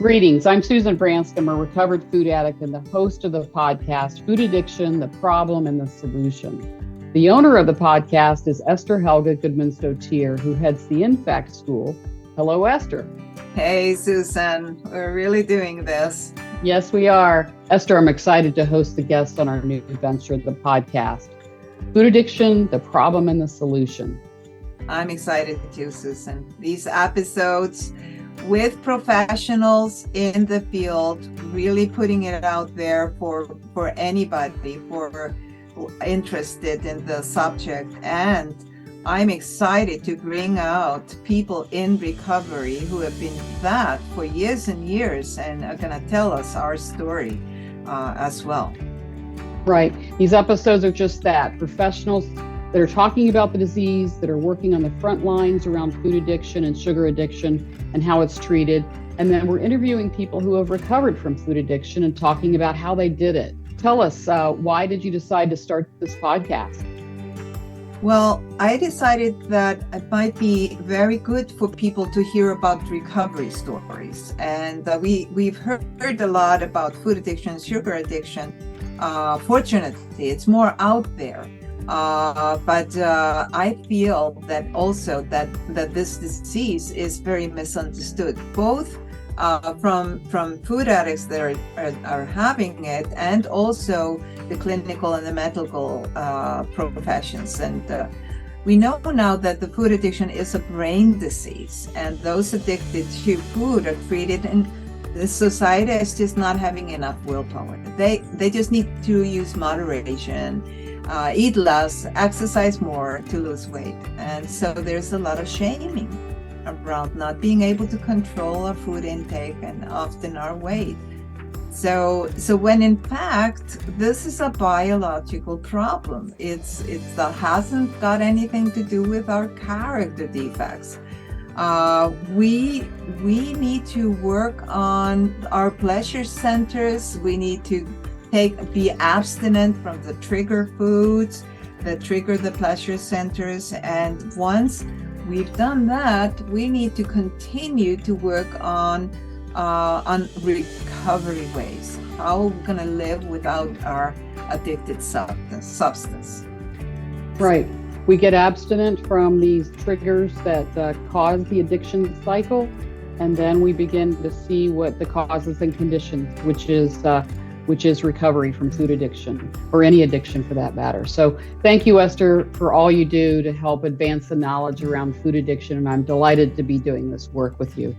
Greetings. I'm Susan Branscome, a recovered food addict and the host of the podcast, Food Addiction, the Problem and the Solution. The owner of the podcast is Esther Helga Gudmundsdottir, who heads the InFact School. Hello, Esther. Hey, Susan. We're really doing this. Yes, we are. Esther, I'm excited to host the guest on our new venture, the podcast, Food Addiction, the Problem and the Solution. I'm excited too, Susan. These episodes with professionals in the field, really putting it out there for anybody for interested in the subject. And I'm excited to bring out people in recovery who have been that for years and years and are going to tell us our story as well. Right. These episodes are just that. Professionals that are talking about the disease, that are working on the front lines around food addiction and sugar addiction and how it's treated. And then we're interviewing people who have recovered from food addiction and talking about how they did it. Tell us, why did you decide to start this podcast? Well, I decided that it might be very good for people to hear about recovery stories. And we've heard a lot about food addiction, sugar addiction. Fortunately, it's more out there. But I feel that also that this disease is very misunderstood, both from food addicts that are having it, and also the clinical and the medical professions. And we know now that the food addiction is a brain disease, and those addicted to food are treated, and the society is just not having enough willpower. They just need to use moderation. Eat less, exercise more to lose weight. And so there's a lot of shaming around not being able to control our food intake and often our weight. So when in fact, this is a biological problem. It hasn't got anything to do with our character defects. We need to work on our pleasure centers. We need to be abstinent from the trigger foods that trigger the pleasure centers. And once we've done that, we need to continue to work on recovery ways. How we're going to live without our addicted substance. Right. We get abstinent from these triggers that cause the addiction cycle, and then we begin to see what the causes and conditions, which is recovery from food addiction, or any addiction for that matter. So thank you, Esther, for all you do to help advance the knowledge around food addiction, and I'm delighted to be doing this work with you.